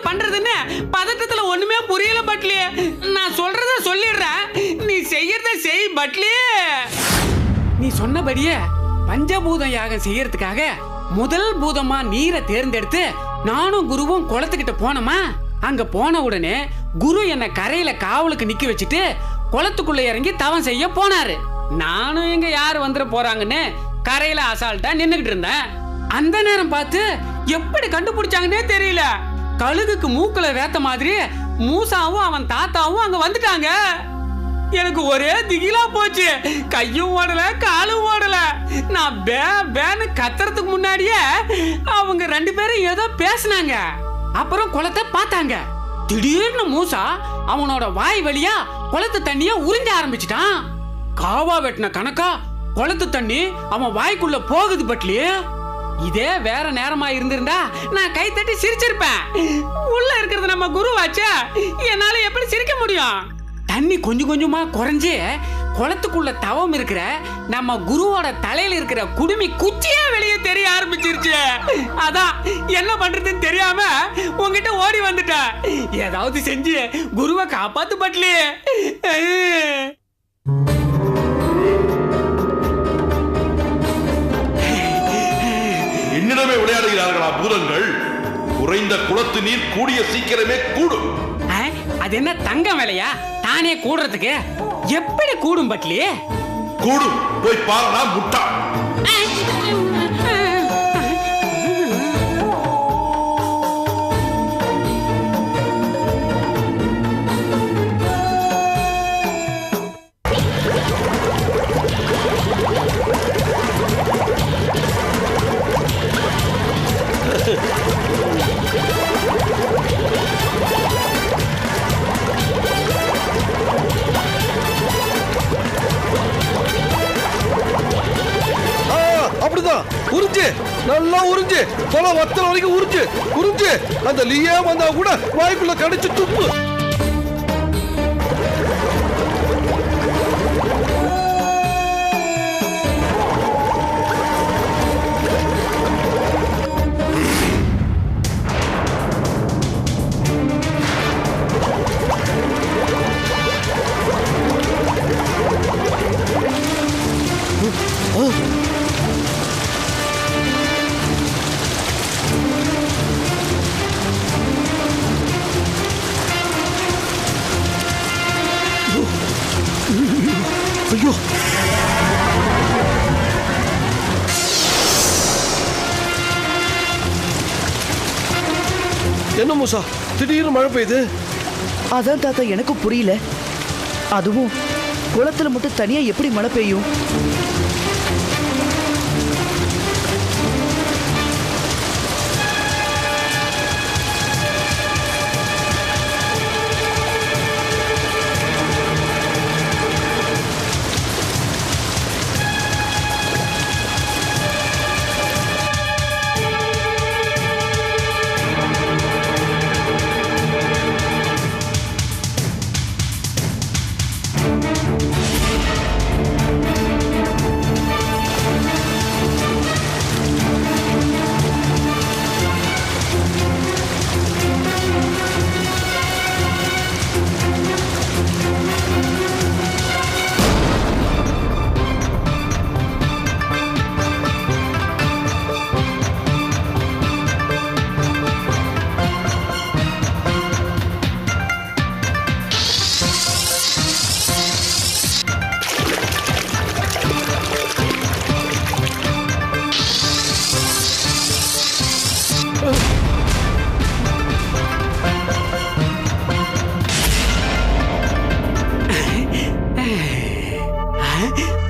பண்றதுன்னு பதட்டத்துல ஒண்ணுமே புரியல பட்லி. நான் சொல்றத சொல்லிடுறேன், நீ செய்யறத செய் பட்லி. நீ சொன்னபடியே பஞ்சபூத யாகம் செய்யறதுக்காக முதல் பூதமா நீரை தேர்ந்தெடுத்து நானும் குருவும் குளத்துக்கிட்ட போனோமா. அங்க போன உடனே குரு என்ன கரையில காவலுக்கு நிக்க வச்சுட்டு குளத்துக்குள்ள இறங்கி தவம் செய்ய போனாரு. நானும் எங்க யாரு வந்துட போறாங்கன்னு கரையில அசால்ட்டா நின்னுகிட்டு இருந்தேன். அந்த நேரம் பார்த்து எப்படி கண்டுபிடிச்சாங்கன்னே தெரியல, கழுகுக்கு மூக்குல வேத்த மாதிரி மூசாவும் அவன் தாத்தாவும் அங்க வந்துட்டாங்க. எனக்கு ஒரே திகிலா போச்சு, கையும் ஓடல காலும் ஓடல. நான் பேன்னு கத்துறதுக்கு முன்னாடியே அவங்க 2 பேரும் ஏதோ பேசினாங்க. அப்புறம் குளத்தை பார்த்தாங்க. திடீர்னு மூசா அவனோட வாய் வழியா குளத்து தண்ணிய உறிஞ்ச ஆரம்பிச்சிட்டான். காவா வெட்டின கணக்கா குளத்து தண்ணி அவன் வாய்க்குள்ள போகுது பட்லி. இதே வேற நேரமா இருந்திருந்தா நான் கை தட்டி சிரிச்சிருப்பேன். உள்ள இருக்கிறது நம்ம குருவாச்சே, என்னால எப்படி சிரிக்க முடியும்? தண்ணி கொஞ்சம் கொஞ்சமா குறைஞ்சு குளத்துக்குள்ள தவம் இருக்கிற நம்ம குருவோட தலையில இருக்கிற குடுமி குச்சியே வெளியே தெரிய ஆரம்பிச்சிருச்சு. அதான் என்ன பண்றதுன்னு தெரியாம உங்ககிட்ட ஓடி வந்துட்டேன். ஏதாவது செஞ்சு குருவை காப்பாத்து பட்லி. என்னிடமே விளையாடுகிறார்களா பூதங்கள்? குறைந்த குளத்து நீர் கூடிய சீக்கிரமே கூடும். அது என்ன தங்க வேலையா தானே கூடுறதுக்கு? எப்படி கூடும் பட்லி? கூடும், போய் பாருனா முட்டா. உறிஞ்சு, நல்லா உறிஞ்சு, தொலை வத்தல் வரைக்கும் உறிஞ்சு. அந்த லியா வந்தா கூட வாய்க்குள்ள கடிச்சு துப்பு. ஐயோ, என்ன மூசா திடீர்னு மழை பெய்யுது? அதான் தாத்தா எனக்கு புரியல. அதுவும் குளத்துல மட்டும் தனியா எப்படி மழை பெய்யும்?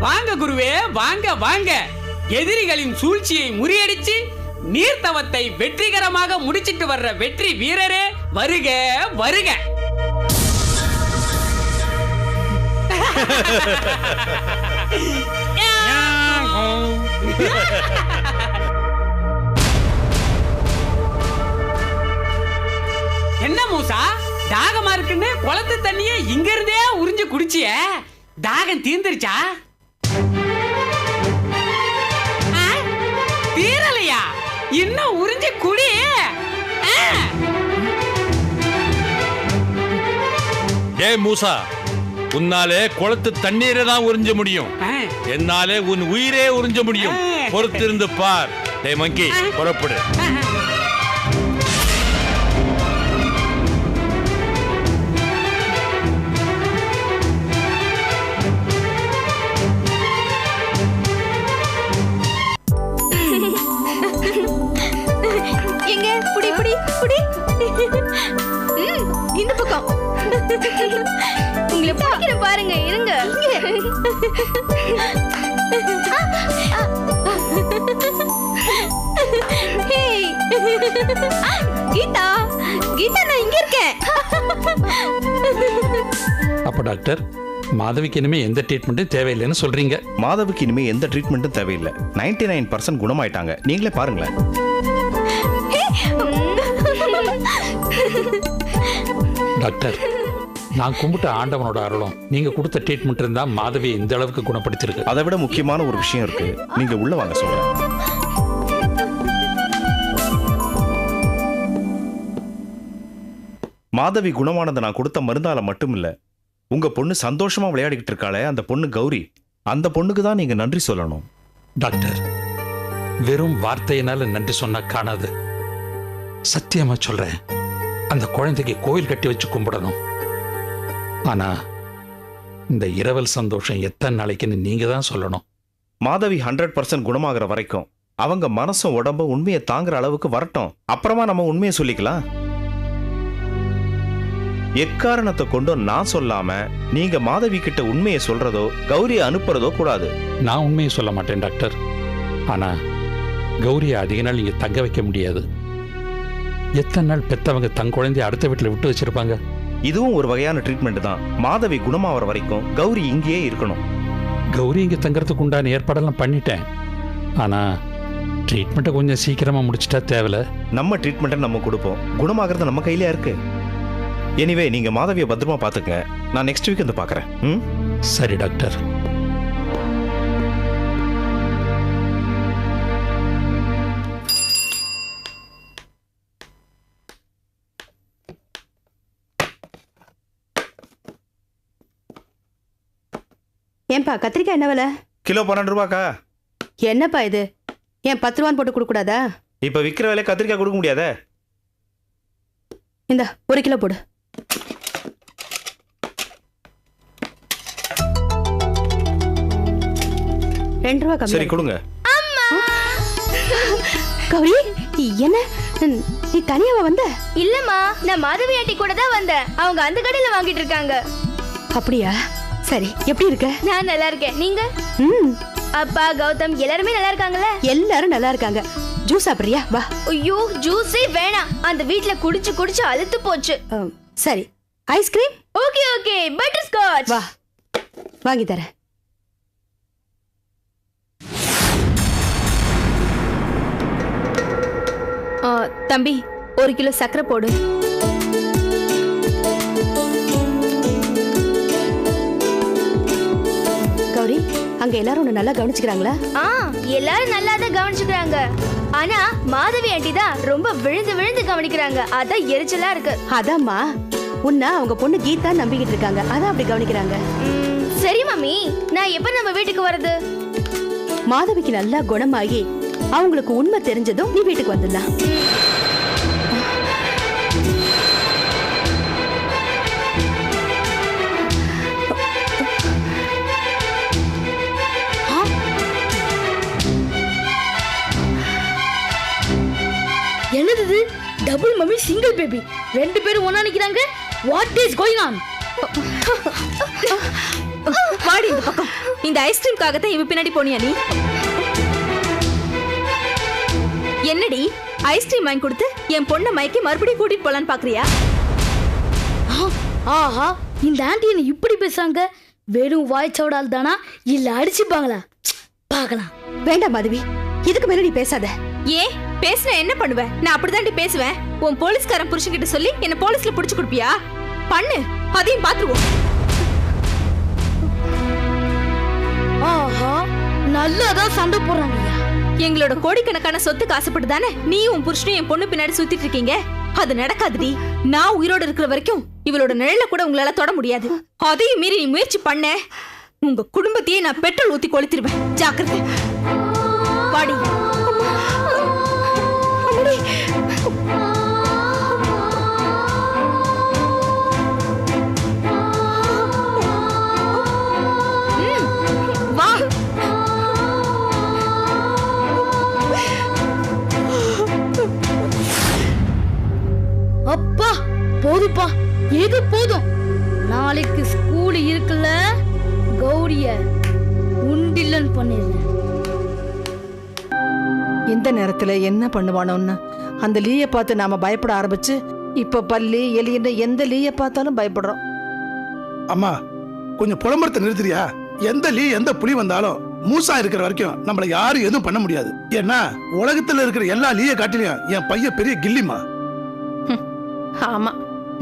வாங்க குருவே, வாங்க வாங்க. எதிரிகளின் சூழ்ச்சியை முறியடிச்சு நீர்த்தவத்தை வெற்றிகரமாக முடிச்சிட்டு வர்ற வெற்றி வீரரே, வருக வருக. என்ன மூசா, தாகமா இருக்குன்னு குளத்து தண்ணியை இங்க இருந்தே உறிஞ்சு குடிச்சிய, தாகம் தீர்ந்துருச்சா? தீரலையா? இன்னும் உறிஞ்சு குடி. டேய் மூசா, உன்னாலே குளத்து தண்ணீரை தான் உறிஞ்ச முடியும், என்னாலே உன் உயிரே உறிஞ்ச முடியும். பொறுத்திருந்து பார். டேய் மங்கி, புறப்படு. எங்க புடி புடி புடி. இந்த பக்கம் உங்களை பிடிக்கிற பாருங்க. இருங்க. கீதா, கீதா, நான் இங்க இருக்கேன். அப்ப டாக்டர், மாதவிக்கு இனிமே எந்த ட்ரீட்மெண்ட்டும் தேவையில்லைன்னு சொல்றீங்க? மாதவிக்கு இனிமே எந்த ட்ரீட்மெண்ட்டும் தேவையில்லை. 99% குணமாயிட்டாங்க. நீங்களே பாருங்களேன். டாக்டர், நான் கும்பிட்ட ஆண்டவனோட அருளும் நீங்க கொடுத்த ட்ரீட்மெண்ட் இருந்தா மாதவி இந்த அளவுக்கு குணப்படுத்திருக்கு. அதை விட முக்கியமான ஒரு விஷயம் இருக்கு. நீங்க உள்ள வாங்க சொல்றேன். மாதவி குணமானதை நான் கொடுத்த மருந்தால மட்டும் இல்ல, உங்க பொண்ணு சந்தோஷமா விளையாடிக்கிட்டு இருக்காளே அந்த பொண்ணு கௌரி, அந்த பொண்ணுக்கு தான் நீங்க நன்றி சொல்லணும். டாக்டர், வெறும் வார்த்தையினால நன்றி சொன்னா காணாது. சத்தியமா சொல்றேன், அந்த குழந்தைக்கு கோயில் கட்டி வச்சு கும்பிடணும். ஆனா இந்த இரவல் சந்தோஷம் எத்தனை நாளைக்குன்னு நீங்க தான் சொல்லணும். மாதவி 100% குணமாகிற வரைக்கும் அவங்க மனசும் உடம்பும் உண்மையை தாங்குற அளவுக்கு வரட்டும். அப்புறமா நம்ம உண்மையை சொல்லிக்கலாம். எக்காரணத்தை கொண்டும் நான் சொல்லாம நீங்க மாதவி கிட்ட உண்மையை சொல்றதோ கௌரியை அனுப்புறதோ கூடாது. நான் உண்மையை சொல்ல மாட்டேன் டாக்டர். ஆனா கௌரியை அதிக நாள் இங்க தங்க வைக்க முடியாது. எத்தனை நாள் பெத்தவங்க தன் குழந்தைய அடுத்த வீட்டுல விட்டு வச்சிருப்பாங்க? இதுவும் ஒரு வகையான ட்ரீட்மெண்ட் தான். மாதவி குணமாகிற வரைக்கும் கௌரி இங்கேயே இருக்கணும். கௌரி இங்க தங்கறதுக்கு உண்டான ஏற்பாடெல்லாம் பண்ணிட்டேன். ஆனா ட்ரீட்மெண்ட்டை கொஞ்சம் சீக்கிரமா முடிச்சிட்டா தேவையில்ல. நம்ம ட்ரீட்மெண்ட்டை நம்ம கொடுப்போம். குணமாகிறது நம்ம கையிலே இருக்கு. எனிவே நீங்க மாதவியை பத்திரமா பாத்துக்க. நான் நெக்ஸ்ட் வீக் வந்து பாக்குறேன். சரி டாக்டர். ஏன்பா கத்திரிக்காய் என்ன விலை? கிலோ 12 ரூபாக்கா. என்னப்பா இது? ஏன் 10 ரூபான்னு போட்டு கொடுக்க கூடாதா? இப்ப விக்கிற விலை கத்திரிக்காய் கொடுக்க முடியாதே. இந்த 1 கிலோ போடு. ₹2 கம்மி. சரி கொடுங்க. கௌரி, என்ன நீ தனியாவா வந்த? இல்லம்மா, நான் மாதவி ஆண்டி கூட தான் வந்தேன். அவங்க அந்த கடையில வாங்கிட்டு இருக்காங்க. அப்படியா? சரி, எப்படி இருக்க? நான் நல்லா இருக்கேன். நீங்க? அப்பா, கௌதம் எல்லாரும் நல்லா இருக்காங்கல்ல? எல்லாரும் நல்லா இருக்காங்க. ஜூஸ் சாப்பிடுறியா? வா. ஐயோ, ஜூஸே வேணாம். அந்த வீட்ல குடிச்சு குடிச்சு அழுத்து போச்சு. சரி, ice cream? Okay okay, butter scotch. வா, வாங்கி தரேன். தம்பி, 1 கிலோ சக்கரை போடு. கௌரி, அங்க எல்லாரும் உன்னை நல்லா கவனிச்சுக்கிறாங்களா? எல்லாரும் நல்லா தான் கவனிச்சுக்கிறாங்க. ஆனா மாதவி ஆண்டி தான் ரொம்ப விழுந்து விழுந்து கவனிக்கிறாங்க. அதான் எரிச்சலா இருக்கு. அதாம்மா, உன்னை அவங்க பொண்ணு கீதா நம்பிக்கிட்டு இருக்காங்க. அதான் அப்படி கவனிக்கிறாங்க. சரி மம்மி, நான் எப்ப நம்ம வீட்டுக்கு வர்றது? மாதவிக்கு நல்லா குணமாகி அவங்களுக்கு உண்மை தெரிஞ்சதும் நீ வீட்டுக்கு வந்துடலாம். என்னது? டபுள் மம்மி சிங்கிள் பேபி, 2 பேரும் ஒண்ணா நிக்கிறாங்க. What is going on? வாடி இந்த பக்கம். இந்த ஐஸ்கிரீம்காக தான் இவ பின்னாடி போனியா நீ? என்னடி, ஐஸ்கிரீம் வாங்கி கொடுத்து என் பொண்ணை மயக்கி மறுபடியும் கூட்டிட்டு போலான்னு பாக்குறியா? ஆஹா, இந்த ஆண்டி என்ன இப்படி பேசுறாங்க. வெறும் வாய்ச்சோடால் தானா இல்ல அடிச்சுப்பாங்களா? பார்க்கலாம். வேண்டாம் மாதவி, இதுக்கு மேல நீ பேசாத. ஏன் பேசுன என்ன பண்ணுவ? நான் அப்படிதாண்டி பேசுவேன். உன் போலீஸ்காரன் புருஷன்கிட்ட சொல்லி என்ன போலீஸ்ல புடிச்சு கொடுப்பியா? பண்ணு, அதையும் பாத்துருவோம். ஆஹா, நல்லாதான் சண்டை போடுறாங்க. எங்களோட கோடிக்கணக்கான சொத்துக்கு ஆசைப்பட்டு தானே நீ உன் புருஷனும் என் பொண்ணு பின்னாடி சுத்திட்டு இருக்கீங்க. அது நடக்காதுடி. நான் உயிரோடு இருக்கிற வரைக்கும் இவளோட நிழல கூட உங்களால தொட முடியாது. அதையும் மீறி நீ முயற்சி பண்ண, உங்க குடும்பத்தையே நான் பெட்ரோல் ஊத்தி கொளுத்திடுவேன். ஜாக்கிரதை. வாடி. வா. அப்பா போதுப்பா, இது போதும். நாளைக்கு ஸ்கூல் இருக்குல்ல, கௌரிய உண்டில்லன் பண்ணிடுறேன். எந்த நேரத்துல என்ன பண்ணுவானோன்னு அந்த லீயை பார்த்து நாம பயப்பட ஆரம்பிச்சு இப்ப பல்லி எலின்னு எந்த லீயை பார்த்தாலும் பயப்படுறோம். அம்மா கொஞ்சம் புலம்பரத்தை நிறுத்துறியா? எந்த லீ எந்த புலி வந்தாலும் மூசா இருக்கிற வரைக்கும் நம்மள யாரும் எதுவும் பண்ண முடியாது. ஏன்னா உலகத்துல இருக்கிற எல்லா லீய காட்டிலையும் என் பையன் பெரிய கில்லிமா. ஆமா,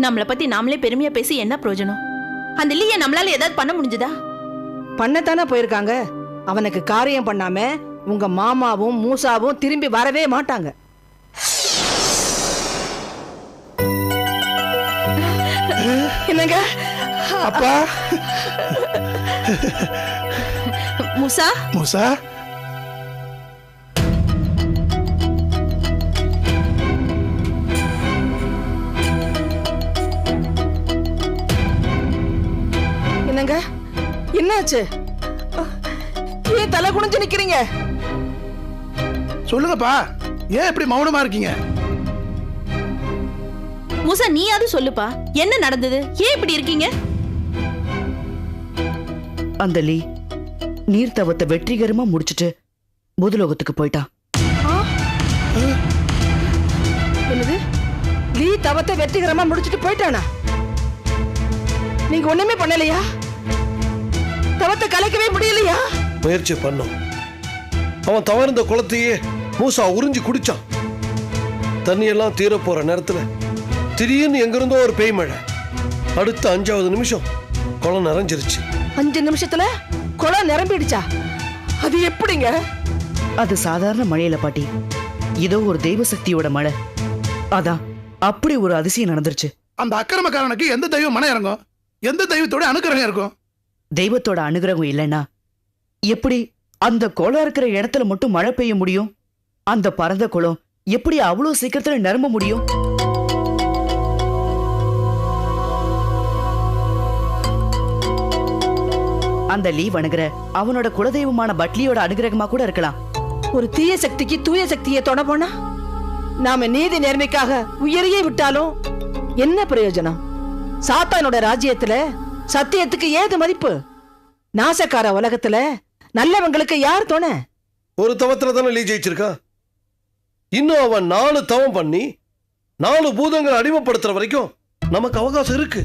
நம்மளை பத்தி நாமளே பெருமையா பேசி என்ன பிரயோஜனம்? அந்த லீய நம்மளால ஏதாவது பண்ண முடிஞ்சதா? பண்ணத்தானே போயிருக்காங்க. அவனுக்கு காரியம் பண்ணாம உங்க மாமாவும் மூசாவும் திரும்பி வரவே மாட்டாங்க. என்னங்க அப்பா? மூசா, மூசா என்னங்க என்னாச்சு? ஏன் தலை குனிஞ்சு நிக்கிறீங்க? சொல்லுங்கப்பா, ஏன் இப்படி மௌனமா இருக்கீங்க? மூசா நீயாவது சொல்லுப்பா, என்ன நடந்தது? ஏன் இப்படி இருக்கீங்க? அந்த லீ நீர் தவத்தை வெற்றிகரமா முடிச்சிட்டு பூதலோகத்துக்கு போயிட்டான். என்னது? லீ தவத்தை வெற்றிகரமா முடிச்சிட்டு போயிட்டானா? நீங்க ஒண்ணுமே பண்ணலையா? தவத்தை கலைக்கவே முடியலையா? முயற்சி பண்ணும். அவன் தவறுந்த குளத்தையே மூசா உறிஞ்சி குடிச்சான். தண்ணியெல்லாம் தீர போற நேரத்துல திடீர்னு எங்கிருந்தோ ஒரு பேய் மழை. அடுத்த 5வது நிமிஷம் குளம் நிறைஞ்சிருச்சு. 5 நிமிஷத்துல குளம் நிரம்பிடுச்சா? அது எப்படிங்க? அது சாதாரண மழையில பாட்டி, இதோ ஒரு தெய்வ சக்தியோட மழை. அதான் அப்படி ஒரு அதிசயம் நடந்துருச்சு. அந்த அக்கிரமக்காரனுக்கு எந்த தெய்வம் மன இறங்கும்? எந்த தெய்வத்தோட அனுக்கிரகம் இருக்கும்? தெய்வத்தோட அனுகிரகம் இல்லைன்னா எப்படி அந்த குளம் இருக்கிற இடத்துல மட்டும் மழை பெய்ய முடியும்? அந்த பரந்த குளம் எப்படி அவ்வளவு சீக்கிரத்துல நிரம்ப முடியும்? அந்த லீ வணங்குற அவனோட குலதெய்வமான பட்லியோட அனுகிரகமா கூட இருக்கலாம். ஒரு தீய சக்திக்கு தூய சக்தியை தொட போனா நாம நீதி நேர்மைக்காக உயிரையே விட்டாலும் என்ன பிரயோஜனம்? சாத்தானோட ராஜ்யத்துல சத்தியத்துக்கு ஏது மதிப்பு? நாசக்கார உலகத்துல நல்லவங்களுக்கு யார் துணை? ஒரு தவத்துல தானே லீ ஜெயிச்சிருக்கா. இன்னும் அவன் 4 தவம் பண்ணி 4 பூதங்களை அடிமைப்படுத்துற வரைக்கும் நமக்கு அவகாசம் இருக்கு.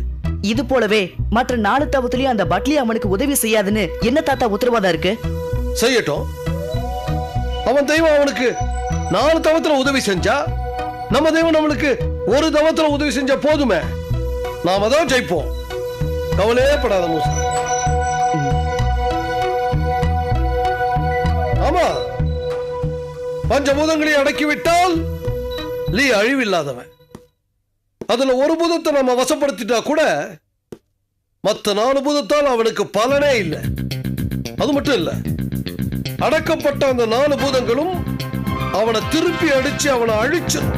இது போலவே மற்ற 4 தவத்திலையும் அந்த பட்லி அவனுக்கு உதவி செய்யாதுன்னு என்ன தாத்தா உத்தரவாதம் இருக்கு? செய்யட்டும். அவன் தெய்வம் அவனுக்கு 4 தவத்துல உதவி செஞ்சா, நம்ம தெய்வம் நம்மளுக்கு ஒரு தவத்துல உதவி செஞ்சா போதுமே. நாம தான் ஜெயிப்போம். கவலையே படாத மூசா. ஆமா, பஞ்சபூதங்களை அடக்கிவிட்டால் லீ அழிவில்லாதவன். அதுல ஒரு பூதத்தை நம்ம வசப்படுத்திட்டா கூட மத்த 4 பூதத்தால் அவனுக்கு பலனே இல்லை. அது மட்டும் இல்ல, அடக்கப்பட்ட அந்த 4 பூதங்களும் அவனை திருப்பி அடிச்சு அவனை அழிச்சிடும்.